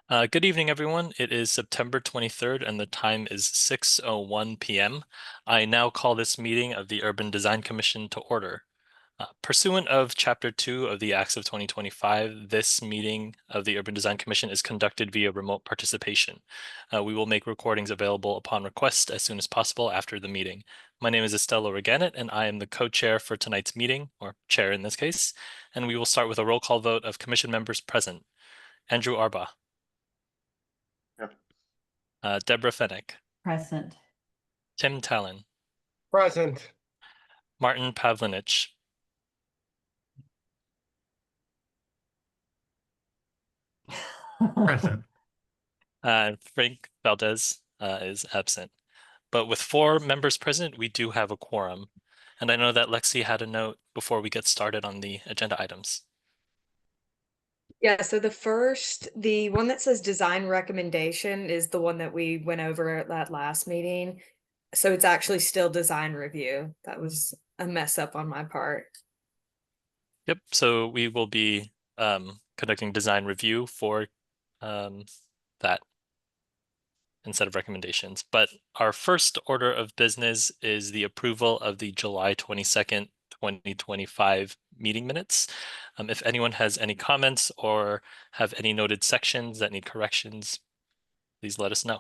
Good evening, everyone. It is September 23rd, and the time is 6:01 p.m. I now call this meeting of the Urban Design Commission to order. Pursuant of Chapter 2 of the Acts of 2025, this meeting of the Urban Design Commission is conducted via remote participation. We will make recordings available upon request as soon as possible after the meeting. My name is Estella Reganet, and I am the co-chair for tonight's meeting, or chair in this case, and we will start with a roll call vote of commission members present. Andrew Arba. Yep. Deborah Fennick. Present. Tim Talon. Present. Martin Pavlinich. Present. Frank Valdez is absent. But with 4 members present, we do have a quorum. And I know that Lexi had a note before we get started on the agenda items. Yeah, so the one that says design recommendation is the one that we went over at that last meeting. So it's actually still design review. That was a mess up on my part. Yep, so we will be conducting design review for that instead of recommendations. But our first order of business is the approval of the July 22nd, 2025 meeting minutes. If anyone has any comments or have any noted sections that need corrections, please let us know.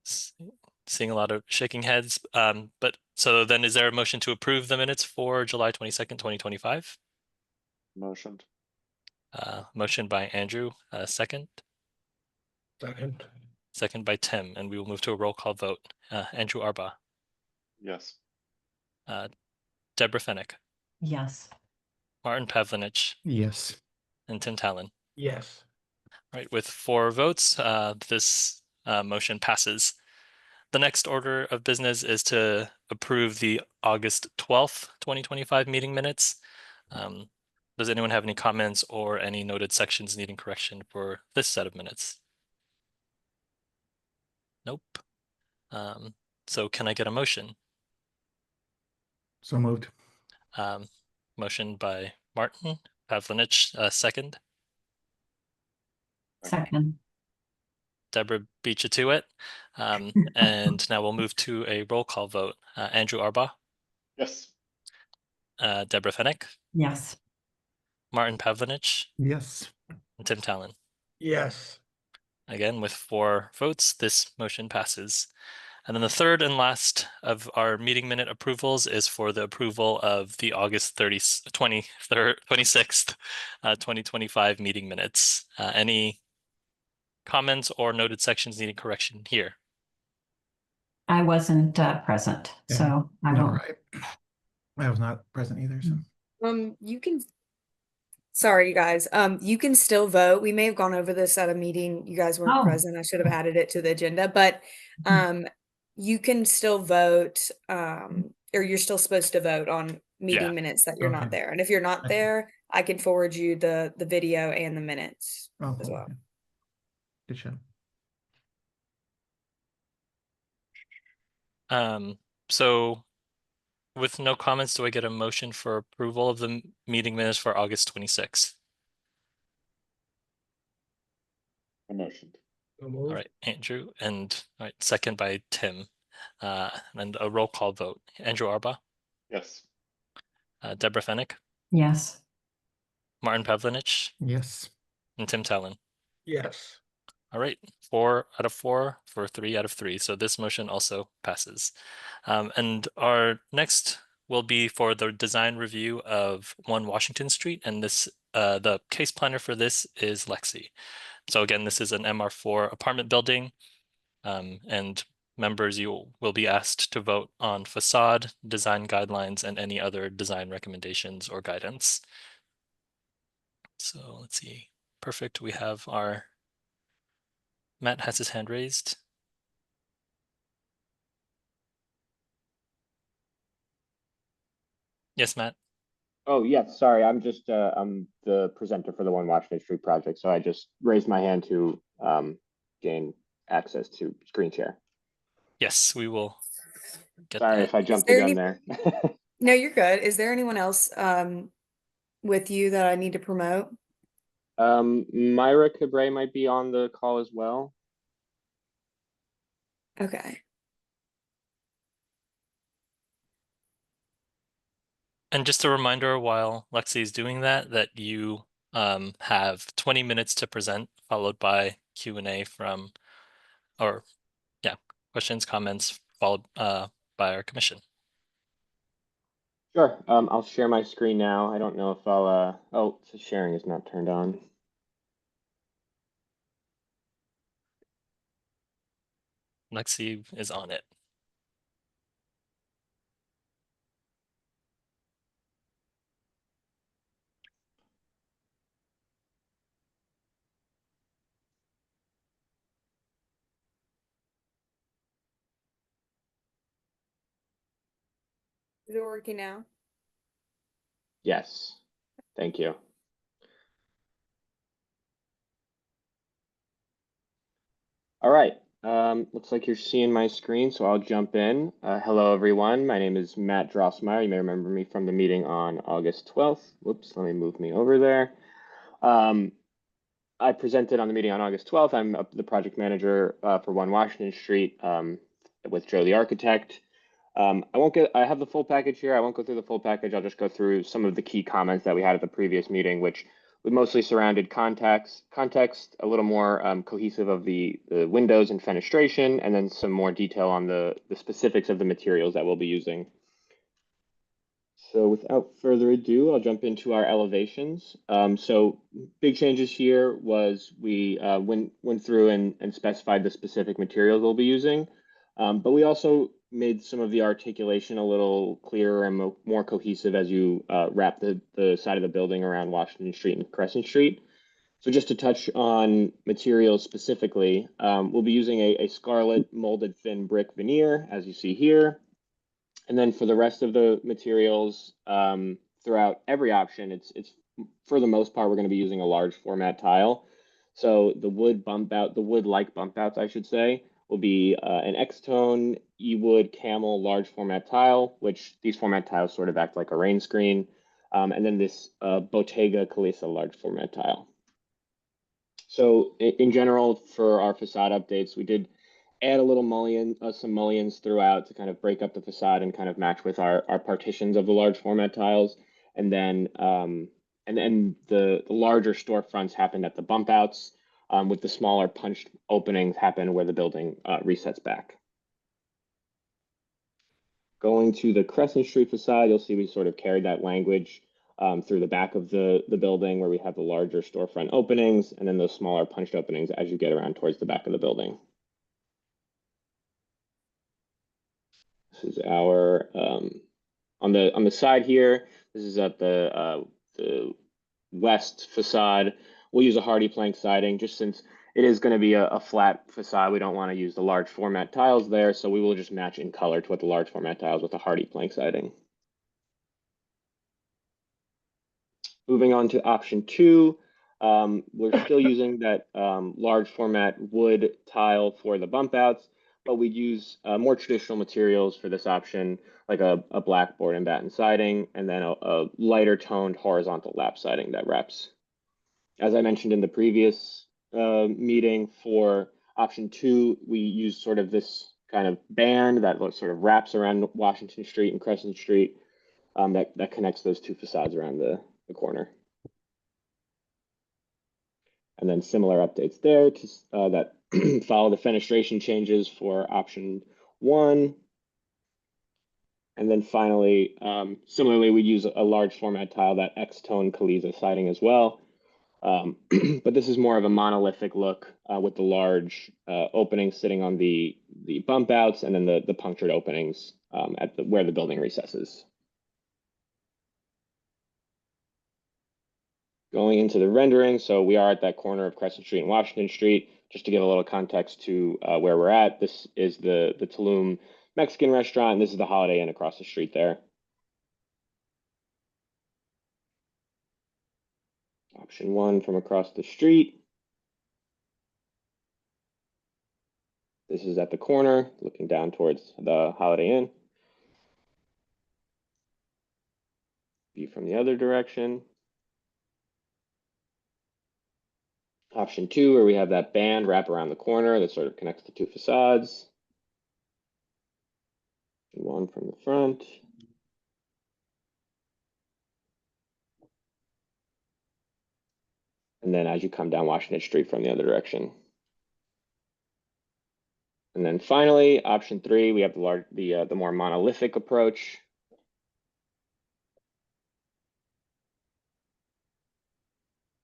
Seeing a lot of shaking heads. But so then is there a motion to approve the minutes for July 22nd, 2025? Motioned. Motion by Andrew, second. Second. Second by Tim, and we will move to a roll call vote. Andrew Arba. Yes. Deborah Fennick. Yes. Martin Pavlinich. Yes. And Tim Talon. Yes. All right, with 4 votes, this motion passes. The next order of business is to approve the August 12th, 2025 meeting minutes. Does anyone have any comments or any noted sections needing correction for this set of minutes? Nope. So can I get a motion? So moved. Motion by Martin Pavlinich, second. Second. Deborah beat you to it. And now we'll move to a roll call vote. Andrew Arba. Yes. Deborah Fennick. Yes. Martin Pavlinich. Yes. And Tim Talon. Yes. Again, with 4 votes, this motion passes. And then the third and last of our meeting minute approvals is for the approval of the August 26th, 2025 meeting minutes. Any comments or noted sections needing correction here? I wasn't present, so I don't. Right. I was not present either, so. You can, sorry, you guys, you can still vote. We may have gone over this at a meeting. You guys weren't present. I should have added it to the agenda, but you can still vote, or you're still supposed to vote on meeting minutes that you're not there. And if you're not there, I can forward you the video and the minutes as well. Good show. So with no comments, do I get a motion for approval of the meeting minutes for August 26th? A motion. All right, Andrew, and all right, second by Tim, and a roll call vote. Andrew Arba. Yes. Deborah Fennick. Yes. Martin Pavlinich. Yes. And Tim Talon. Yes. All right, 4 out of 4 for 3 out of 3. So this motion also passes. And our next will be for the design review of 1 Washington Street. And this, the case planner for this is Lexi. So again, this is an MR4 apartment building. And members, you will be asked to vote on facade, design guidelines, and any other design recommendations or guidance. So let's see. Perfect. We have our Matt has his hand raised. Yes, Matt. Oh, yes, sorry. I'm just I'm the presenter for the 1 Washington Street project, so I just raised my hand to gain access to screen share. Yes, we will get Sorry that. if I jumped the gun there. No, you're good. Is there anyone else with you that I need to promote? Myra Cabre might be on the call as well. Okay. And just a reminder while Lexi is doing that, that you have 20 minutes to present, followed by Q&A from, or yeah, questions, comments, followed by our commission. Sure. I'll share my screen now. I don't know if I'll, oh, so sharing is not turned on. Lexi is on it. Is it working now? Yes. Thank you. All right. Looks like you're seeing my screen, so I'll jump in. Hello, everyone. My name is Matt Drossmeyer. You may remember me from the meeting on August 12th. Whoops, let me move me over there. I presented on the meeting on August 12th. I'm the project manager for 1 Washington Street with Joe the architect. I have the full package here. I won't go through the full package. I'll just go through some of the key comments that we had at the previous meeting, which we mostly surrounded context, a little more cohesive of the windows and fenestration, and then some more detail on the specifics of the materials that we'll be using. So without further ado, I'll jump into our elevations. So big changes here was we went through and specified the specific materials we'll be using, but we also made some of the articulation a little clearer and more cohesive as you wrap the side of the building around Washington Street and Crescent Street. So just to touch on materials specifically, we'll be using a scarlet molded thin brick veneer, as you see here. And then for the rest of the materials, throughout every option, it's for the most part, we're going to be using a large format tile. So the wood-like bump outs, I should say, will be an X-tone, E-wood, camel, large format tile, which these format tiles sort of act like a rain screen. And then this Bottega Calisa large format tile. So in general, for our facade updates, we did add a little some mullions throughout to kind of break up the facade and kind of match with our partitions of the large format tiles. And then the larger storefronts happened at the bump outs, with the smaller punched openings happen where the building resets back. Going to the Crescent Street facade, you'll see we sort of carried that language through the back of the building where we have the larger storefront openings and then those smaller punched openings as you get around towards the back of the building. This is our on the side here. This is at the west facade. We'll use a hardy plank siding just since it is going to be a flat facade. We don't want to use the large format tiles there, so we will just match in color to what the large format tiles with the hardy plank siding. Moving on to option 2, we're still using that large format wood tile for the bump outs, but we'd use more traditional materials for this option, like a blackboard and batten siding, and then a lighter toned horizontal lap siding that wraps. As I mentioned in the previous meeting, for option 2, we use sort of this kind of band that sort of wraps around Washington Street and Crescent Street that connects those two facades around the corner. And then similar updates there to that follow the fenestration changes for option 1. And then finally, similarly, we use a large format tile, that X-tone Calisa siding as well. But this is more of a monolithic look with the large openings sitting on the bump outs and then the punctured openings at where the building recesses. Going into the rendering, so we are at that corner of Crescent Street and Washington Street. Just to give a little context to where we're at, this is the Tulum Mexican restaurant, and this is the Holiday Inn across the street there. Option 1 from across the street. This is at the corner, looking down towards the Holiday Inn. View from the other direction. option 2, where we have that band wrap around the corner that sort of connects the two facades. One from the front. And then as you come down Washington Street from the other direction. And then finally, option 3, we have the more monolithic approach.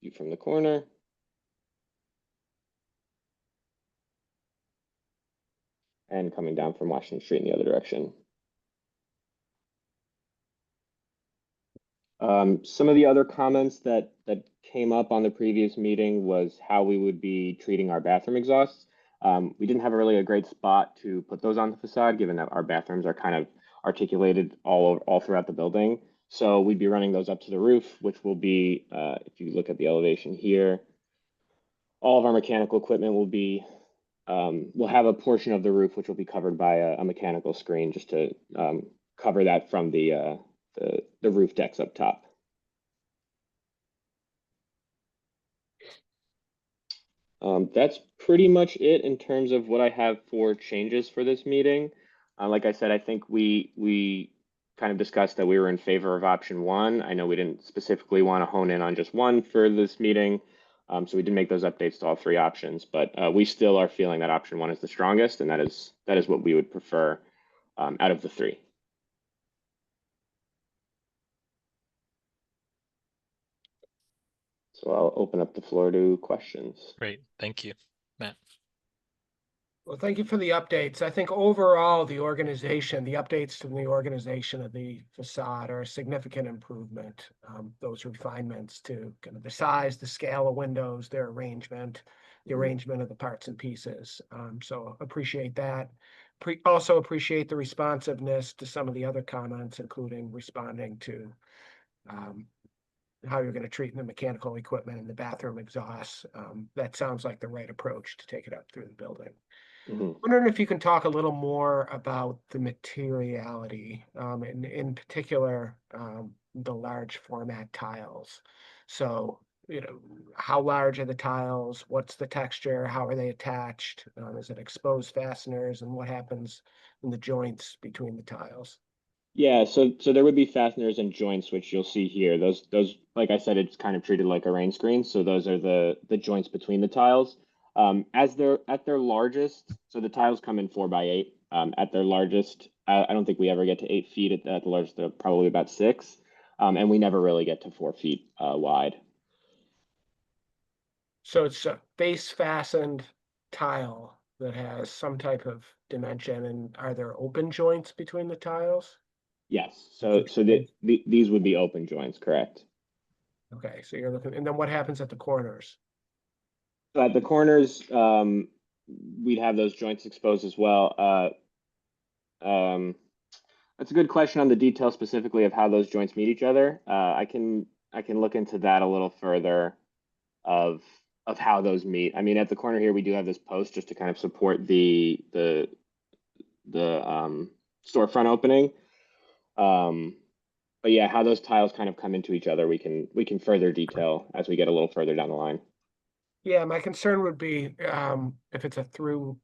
View from the corner. And coming down from Washington Street in the other direction. Some of the other comments that came up on the previous meeting was how we would be treating our bathroom exhausts. We didn't have a great spot to put those on the facade, given that our bathrooms are kind of articulated all throughout the building. So we'd be running those up to the roof, which will be, if you look at the elevation here, all of our mechanical equipment will be, we'll have a portion of the roof which will be covered by a mechanical screen just to cover that from the roof decks up top. That's pretty much it in terms of what I have for changes for this meeting. Like I said, I think we kind of discussed that we were in favor of option 1. I know we didn't specifically want to hone in on just one for this meeting, so we did make those updates to all 3 options. But we still are feeling that option 1 is the strongest, and that is what we would prefer out of the 3. So I'll open up the floor to questions. Great, thank you, Matt. Well, thank you for the updates. I think overall, the updates to the organization of the facade are a significant improvement. Those refinements to kind of the size, the scale of windows, their arrangement, the arrangement of the parts and pieces. So appreciate that. Also appreciate the responsiveness to some of the other comments, including responding to how you're going to treat the mechanical equipment and the bathroom exhausts. That sounds like the right approach to take it up through the building. Wondering if you can talk a little more about the materiality, in particular, the large format tiles. So, how large are the tiles? What's the texture? How are they attached? Is it exposed fasteners? And what happens in the joints between the tiles? Yeah, so there would be fasteners and joints, which you'll see here. Those, like I said, it's kind of treated like a rain screen. So those are the joints between the tiles. As they're at their largest, so the tiles come in 4x8. At their largest, I don't think we ever get to 8 feet. At the largest, they're probably about 6, and we never really get to 4 feet wide. So it's a base fastened tile that has some type of dimension, and are there open joints between the tiles? Yes, so these would be open joints, correct? Okay, so you're looking, and then what happens at the corners? So at the corners, we'd have those joints exposed as well. That's a good question on the detail specifically of how those joints meet each other. I can look into that a little further of how those meet. I mean, at the corner here, we do have this post just to kind of support the storefront opening. But yeah, how those tiles kind of come into each other, we can further detail as we get a little further down the line. Yeah, my concern would be if it's a through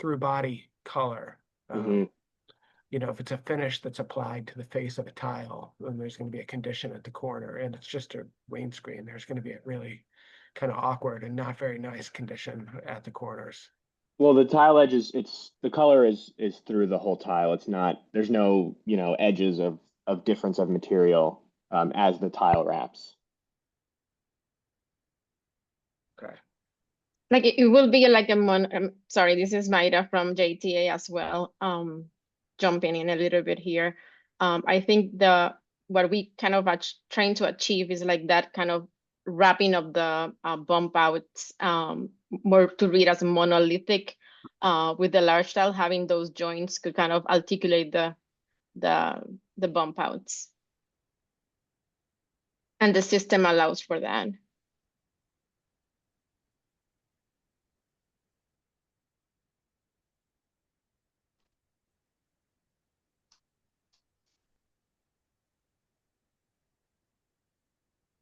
body color. If it's a finish that's applied to the face of a tile, then there's going to be a condition at the corner, and it's just a rain screen. There's going to be a really kind of awkward and not very nice condition at the corners. Well, the tile edges, the color is through the whole tile. It's not, there's no, edges of difference of material as the tile wraps. Okay. Like it will be like sorry, this is Mayra from JTA as well. Jumping in a little bit here. I think what we kind of trying to achieve is like that kind of wrapping of the bump outs, more to read as monolithic, with the large tile having those joints could kind of articulate the bump outs. And the system allows for that.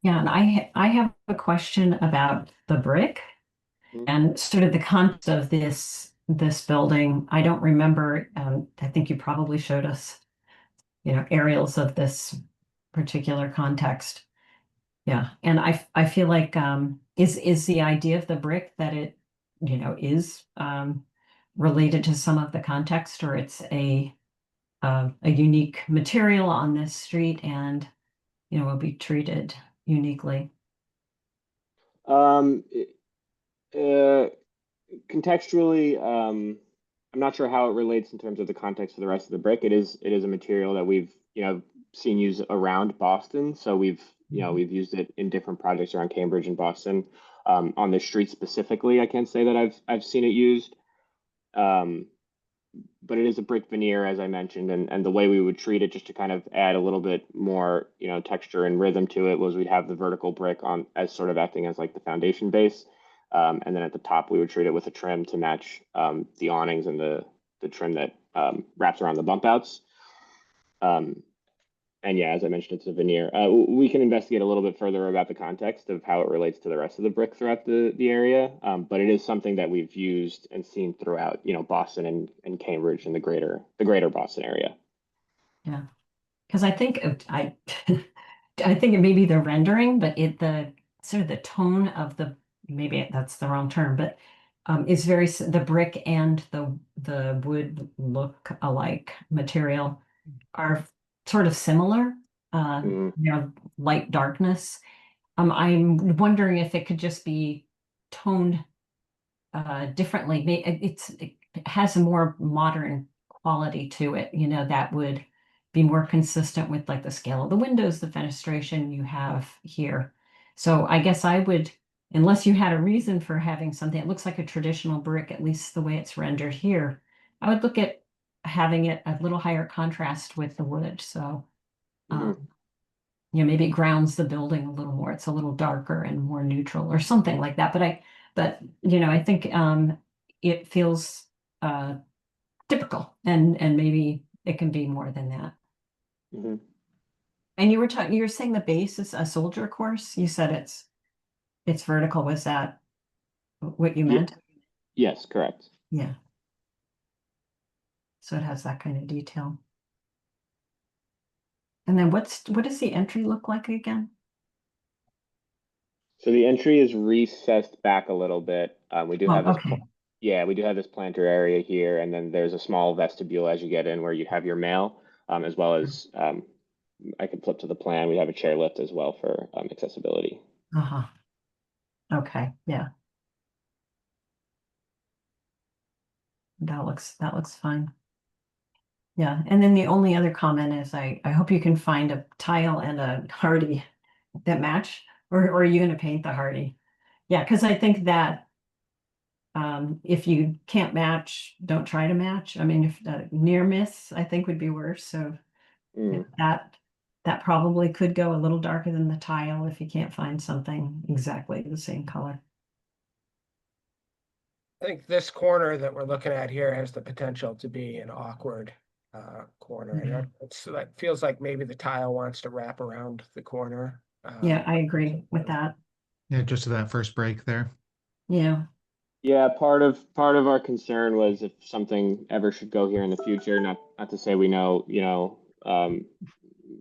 Yeah, and I have a question about the brick Mhm. and sort of the concept of this building. I don't remember. I think you probably showed us, aerials of this particular context. Yeah, and I feel like is the idea of the brick that it is related to some of the context, or it's a unique material on this street and will be treated uniquely. Um, uh, Contextually, I'm not sure how it relates in terms of the context of the rest of the brick. It is a material that we've seen used around Boston, so we've used it in different projects around Cambridge and Boston. On the street specifically, I can't say that I've seen it used. Um, but it is a brick veneer, as I mentioned, and the way we would treat it, just to kind of add a little bit more, texture and rhythm to it, was we'd have the vertical brick on as sort of acting as like the foundation base, and then at the top we would treat it with a trim to match the awnings and the trim that wraps around the bump outs. Um, and yeah, as I mentioned, it's a veneer. We can investigate a little bit further about the context of how it relates to the rest of the brick throughout the area. But it is something that we've used and seen throughout, Boston and Cambridge and the greater Boston area. Yeah, because I think I think it may be the rendering, but the sort of the tone of maybe that's the wrong term, but is the brick and the wood look alike material are sort of similar, Mhm. light darkness. I'm wondering if it could just be toned differently. It has a more modern quality to it, that would be more consistent with like the scale of the windows, the fenestration you have here. So I guess I would, unless you had a reason for having something, it looks like a traditional brick, at least the way it's rendered here. I would look at having it a little higher contrast with the wood. So, Mhm. um, maybe it grounds the building a little more. It's a little darker and more neutral or something like that. But I think it feels uh, typical, and maybe it can be more than that. Mhm. And you were saying the base is a soldier course. You said it's vertical. Was that what you Yeah. meant? Yes, correct. Yeah. So it has that kind of detail. And then what does the entry look like again? So the entry is recessed back a little bit. We do Oh, have this, okay. yeah, we do have this planter area here, and then there's a small vestibule as you get in where you have your mail, as well as I can flip to the plan. We have a chairlift as well for accessibility. Uh-huh. Okay. Yeah. That looks fine. Yeah, and then the only other comment is I hope you can find a tile and a hardy that match, or are you going to paint the hardy? Yeah, because I think that if you can't match, don't try to match. I mean, if near miss, I think would be worse. So yeah, Mm. that probably could go a little darker than the tile if you can't find something exactly the same color. I think this corner that we're looking at here has the potential to be an awkward corner. And that feels like maybe the tile wants to wrap around the corner. Yeah, I agree with that. Yeah, just to that first break there. Yeah. Yeah, part of our concern was if something ever should go here in the future, not to say we know,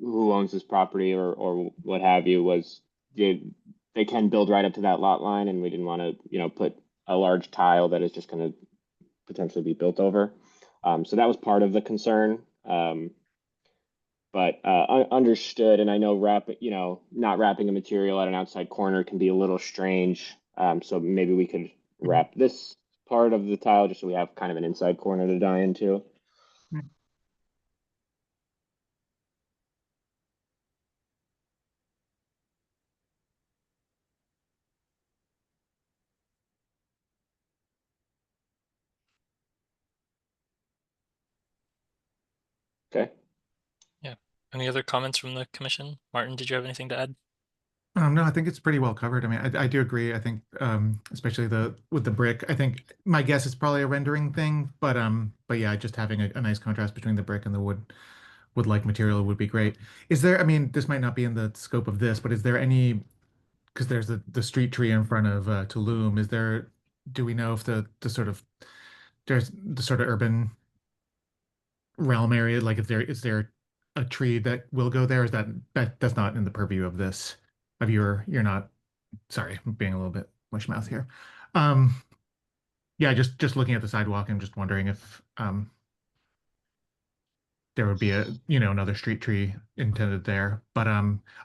who owns this property or what have you, was they can build right up to that lot line, and we didn't want to, put a large tile that is just going to potentially be built over. So that was part of the concern. But understood, and I know not wrapping a material at an outside corner can be a little strange. So maybe we could wrap this part of the tile just so we have kind of an inside corner to die into. Okay. Yeah. Any other comments from the commission? Martin, did you have anything to add? No, I think it's pretty well covered. I mean, I do agree. I think, especially with the brick, I think my guess is probably a rendering thing, but yeah, just having a nice contrast between the brick and the wood wood-like material would be great. Is there, I mean, this might not be in the scope of this, but is there any, because there's the street tree in front of Tulum, is there, do we know if the sort of, there's the sort of urban realm area, like if there, is there a tree that will go there? Is that's not in the purview of this, of you're not, sorry, I'm being a little bit mush mouth here. Um, yeah, just looking at the sidewalk, I'm just wondering if there would be a, another street tree intended there. But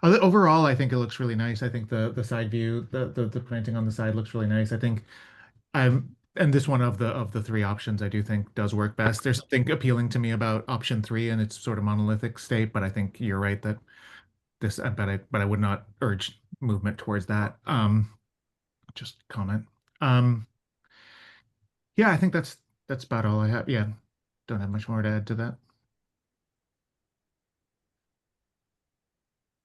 overall, I think it looks really nice. I think the side view, the planting on the side looks really nice. I think and this one of the three options I do think does work best. There's something appealing to me about option three and its sort of monolithic state, but I think you're right that this, but I would not urge movement towards that. Just comment. Um, yeah, I think that's about all I have. Yeah, don't have much more to add to that.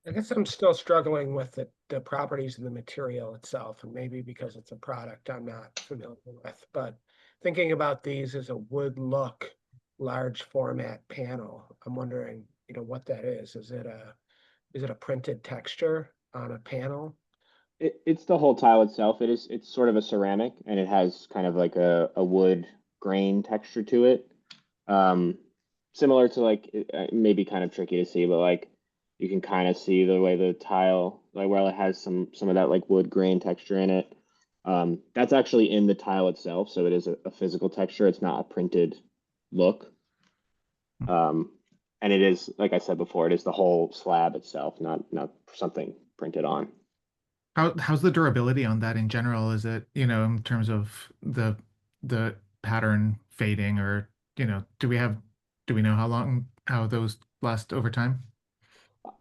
I guess I'm still struggling with the properties and the material itself, and maybe because it's a product I'm not familiar with, but thinking about these as a wood look, large format panel, I'm wondering, what that is. Is it a printed texture on a panel? It's the whole tile itself. It's sort of a ceramic, and it has kind of like a wood grain texture to it. Similar to like, maybe kind of tricky to see, but like you can kind of see the way the tile, like where it has some of that like wood grain texture in it. That's actually in the tile itself, so it is a physical texture. It's not a printed look. And it is, like I said before, it is the whole slab itself, not something printed on. How's the durability on that in general? Is it, in terms of the pattern fading, or, do we know how those last over time?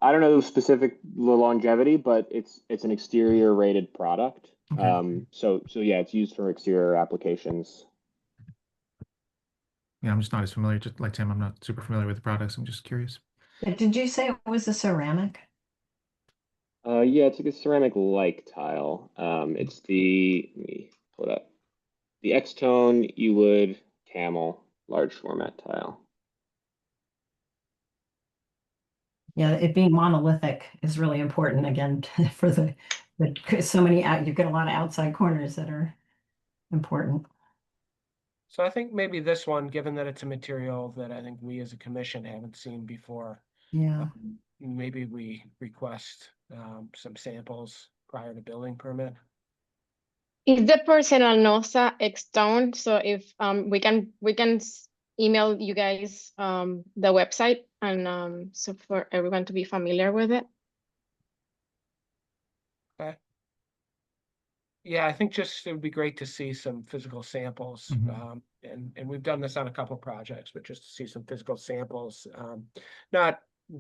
I don't know the longevity, but it's an exterior rated product. Okay. So yeah, it's used for exterior applications. Yeah, I'm just not as familiar, just like Tim, I'm not super familiar with the products. I'm just curious. Did you say it was a ceramic? Yeah, it's like a ceramic-like tile. It's let me pull it up. The X-Tone Ewood Camel large format tile. Yeah, it being monolithic is really important again for the so many you get a lot of outside corners that are important. So I think maybe this one, given that it's a material that I think we as a commission haven't seen before, Yeah. maybe we request some samples prior to building permit. It's the personal NOSA X-Tone, so if we can email you guys the website, and so for everyone to be familiar with it. Okay. Yeah, I think just it would be great to see some physical samples. And we've done this on a couple of projects, but just to see some physical samples.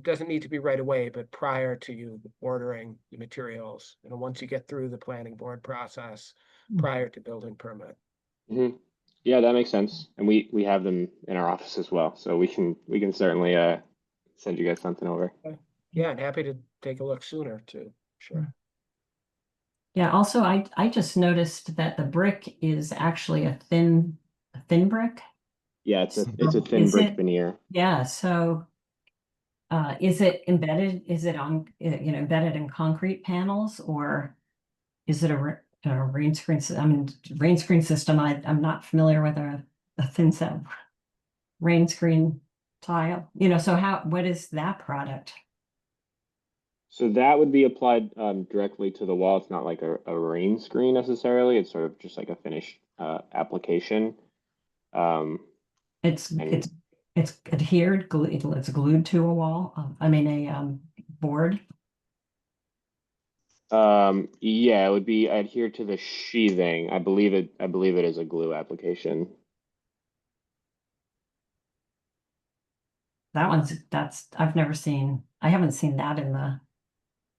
Doesn't need to be right away, but prior to you ordering the materials, once you get through the planning board process, prior to building permit. Yeah, that makes sense. And we have them in our office as well, so we can certainly send you guys something over. Okay. Yeah, and happy to take a look sooner too. Sure. Yeah, also I just noticed that the brick is actually a thin brick. Yeah, it's a thin brick veneer. Yeah, so is it embedded? Is it on embedded in concrete panels, or is it a rain screen? I mean, rain screen system. I'm not familiar with a thin set rain screen tile. So what is that product? So that would be applied directly to the wall. It's not like a rain screen necessarily. It's sort of just like a finished application. It's adhered. It's glued to a wall. I mean a board. Yeah, it would be adhered to the sheathing. I believe it is a glue application. I haven't seen that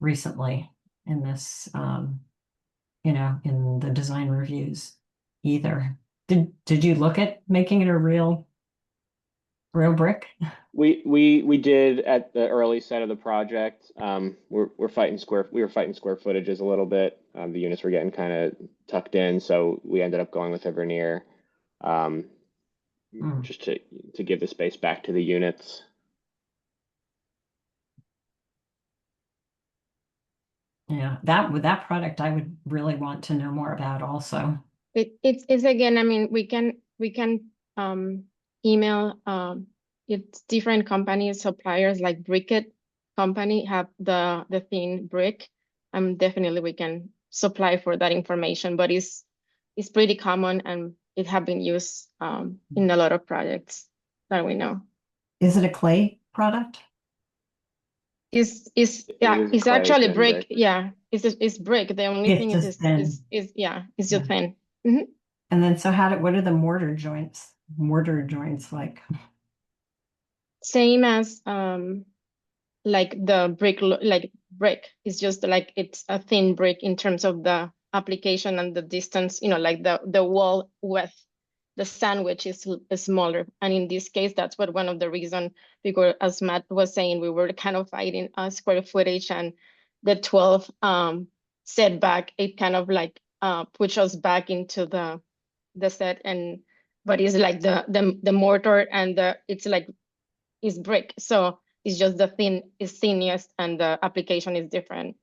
recently in this, in the design reviews either. Did you look at making it a real brick? We did at the early set of the project. We were fighting square footages a little bit. The units were getting kind of tucked in, so we ended up going with a veneer, just to give the space back to the units. Yeah, that product I would really want to know more about also. It's again, I mean, we can email it's different companies, suppliers like Briquette company have the thin brick. Definitely we can supply for that information, but it's pretty common and it have been used in a lot of projects that we know. Is it a clay product? Is It is it's clay, actually thin brick. brick. Yeah, it's brick. The only It's thing just thin. is yeah, it's Yeah. just thin. Mhm. And then so what are the mortar joints? Mortar joints like? Same as like the brick like brick. It's just like it's a thin brick in terms of the application and the distance, like the wall width. The sandwich is smaller. And in this case, that's what one of the reason, because as Matt was saying, we were kind of fighting square footage and the 12 setback, it kind of like push us back into the set. But it's like the mortar and it's like is brick. So it's just the thin is thinnest and the application is different.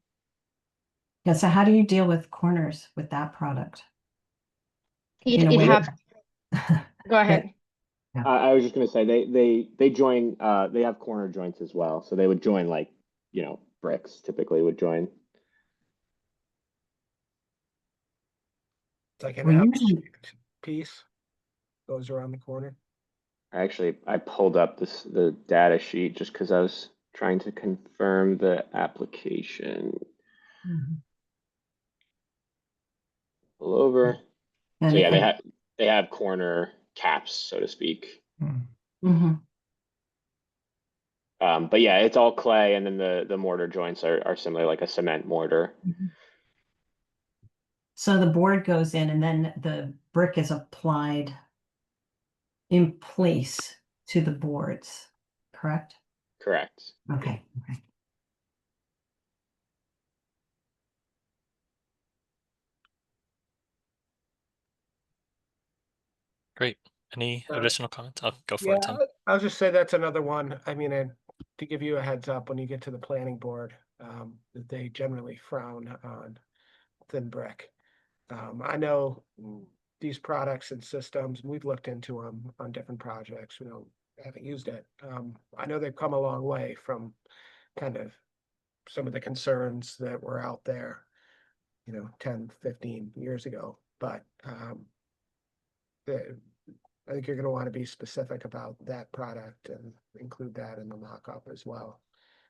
Yeah, so how do you deal with corners with that product? It In a it way have Go that- ahead. I was just gonna say they join they have corner joints as well, so they would join like bricks typically would join. It's like an Well, L usually- shaped piece goes around the corner. I pulled up the data sheet just because I was trying to confirm the application. Mhm. Pull over. And, So yeah, they have corner caps, so to speak. Mhm. But yeah, it's all clay, and then the mortar joints are similar, like a cement mortar. Mhm. So the board goes in and then the brick is applied in place to the boards, correct? Correct. Okay. Okay. Great. Any additional comments? I'll go for Yeah, it, Tim. I'll just say that's another one. I mean, and to give you a heads up, when you get to the planning board, that they generally frown on thin brick. I know these products and systems, and we've looked into them on different projects, haven't used it. I know they've come a long way from kind of some of the concerns that were out there, 10, 15 years ago. But I think you're going to want to be specific about that product and include that in the mock-up as well.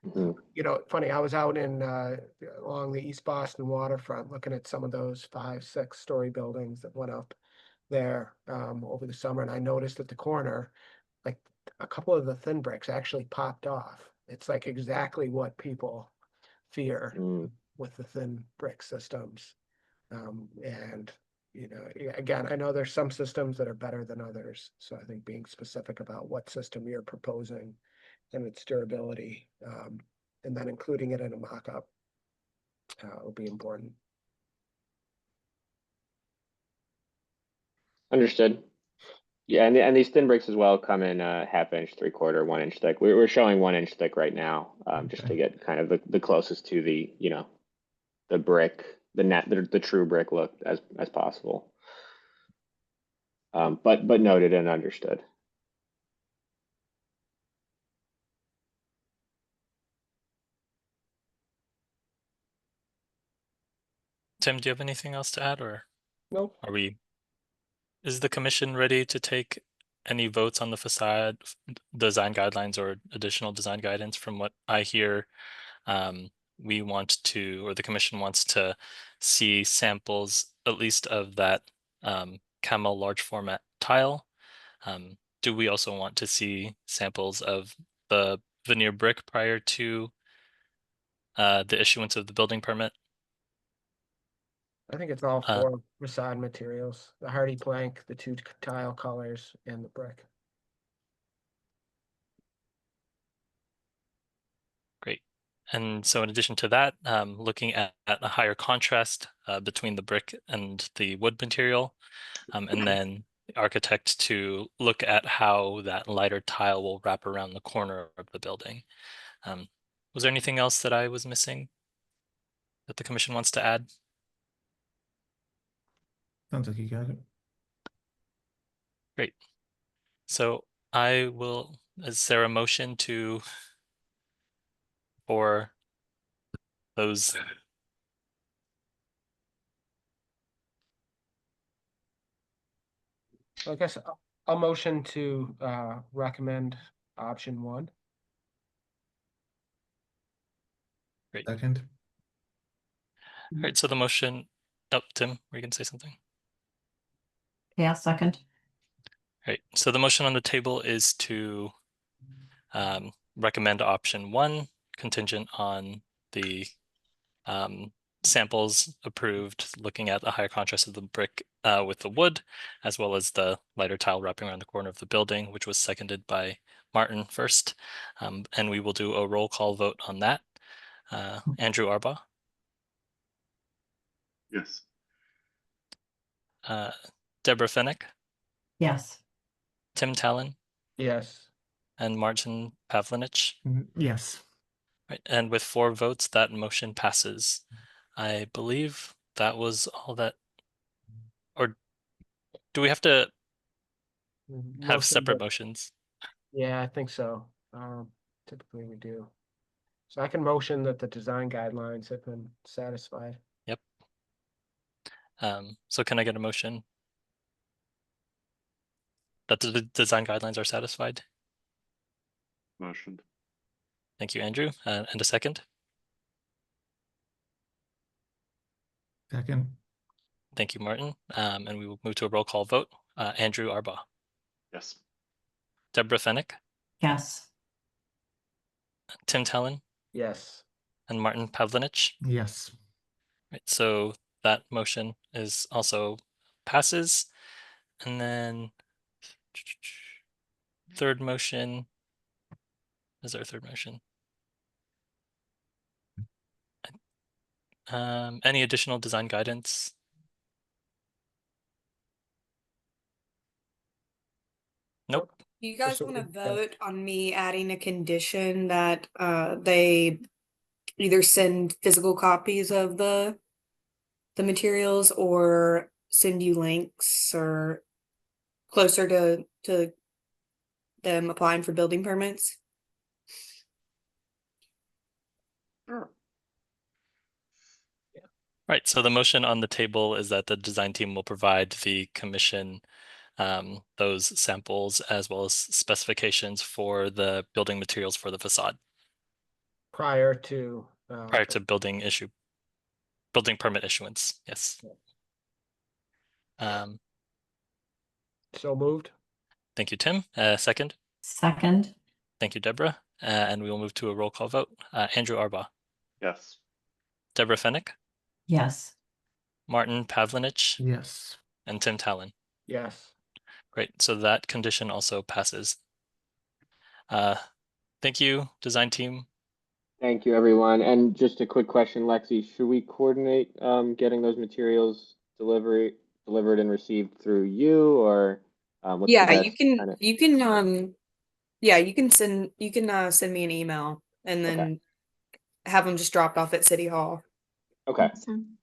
Mhm. Funny, I was out along the East Boston waterfront looking at some of those 5, 6-story buildings that went up there over the summer, and I noticed at the corner, like a couple of the thin bricks actually popped off. It's like exactly what people fear with the thin brick systems. And again, I know there's some systems that are better than others. So I think being specific about what system you're proposing and its durability, and then including it in a mock-up will be important. Understood. Yeah, and these thin bricks as well come in half-inch, 3/4, 1-inch thick. We're showing 1-inch thick right now, just to get kind of the closest to the the brick, the true brick look as possible. But noted and understood. Tim, do you have anything else to add, or Nope. is the commission ready to take any votes on the facade design guidelines or additional design guidance? From what I hear, we want to, or the commission wants to see samples at least of that camel large format tile. Do we also want to see samples of the veneer brick prior to the issuance of the building permit? I think it's all 4 facade materials: the hardy plank, the 2 tile colors, and the brick. Great. And so in addition to that, looking at a higher contrast between the brick and the wood material, and then the architect to look at how that lighter tile will wrap around the corner of the building. Was there anything else that I was missing? that the commission wants to add? Sounds like you got it. Great. So I will, is there a motion for those? I guess I'll motion to recommend option 1. Second. All right, so the motion, oh, Tim, were you gonna say something? Yeah, second. Right, so the motion on the table is to recommend option 1, contingent on the samples approved, looking at the higher contrast of the brick with the wood, as well as the lighter tile wrapping around the corner of the building, which was seconded by Martin first. And we will do a roll call vote on that. Andrew Arbaugh. Yes. Deborah Fennick, Yes. Tim Talon, Yes. and Martin Pavlinich. Yes. Right, and with 4 votes, that motion passes. I believe that was all that, or do we have to have separate motions? Yeah, I think so. Typically we do. So I can motion that the design guidelines have been satisfied. Yep. So can I get a motion that the design guidelines are satisfied? Motioned. Thank you, Andrew. And a second? Second. Thank you, Martin. And we will move to a roll call vote. Andrew Arbaugh. Yes. Deborah Fennick. Yes. Tim Talon. Yes. And Martin Pavlinich. Yes. Right, so that motion is also passes. And then third motion. Is our third motion? Any additional design guidance? Nope. Do you guys Just so want to we- vote on me adding a condition that they either send physical copies of the materials or send you links or closer to them applying for building permits? Right, so the motion on the table is that the design team will provide the commission those samples as well as specifications for the building materials for the facade Prior to building permit issuance. Yes. So moved. Thank you, Tim. Second. Second. Thank you, Deborah. And we will move to a roll call vote. Andrew Arbaugh. Yes. Deborah Fennick. Yes. Martin Pavlinich. Yes. And Tim Talon. Yes. Great. So that condition also passes. Thank you, design team. Thank you, everyone. And just a quick question, Lexi, should we coordinate getting those materials delivered and received through you, or what's the Yeah, best you can kinda- you can send me an email and then have them just dropped off at City Hall. Okay, Awesome.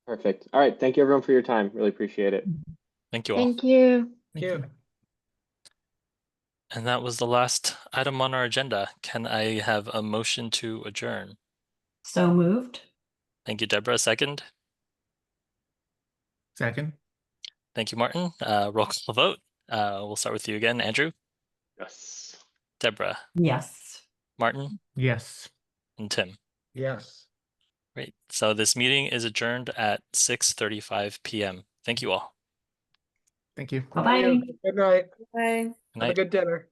perfect. All right, thank you everyone for your time. Really appreciate it. Thank you all. Thank you. Thank you. And that was the last item on our agenda. Can I have a motion to adjourn? So moved. Thank you, Deborah. Second. Second. Thank you, Martin. Roll call vote. We'll start with you again, Andrew. Yes. Deborah. Yes. Martin. Yes. And Tim. Yes. Great. So this meeting is adjourned at 6:35 p.m. Thank you all. Thank you. Bye-bye. Good night. Bye. Good Have a night. good dinner.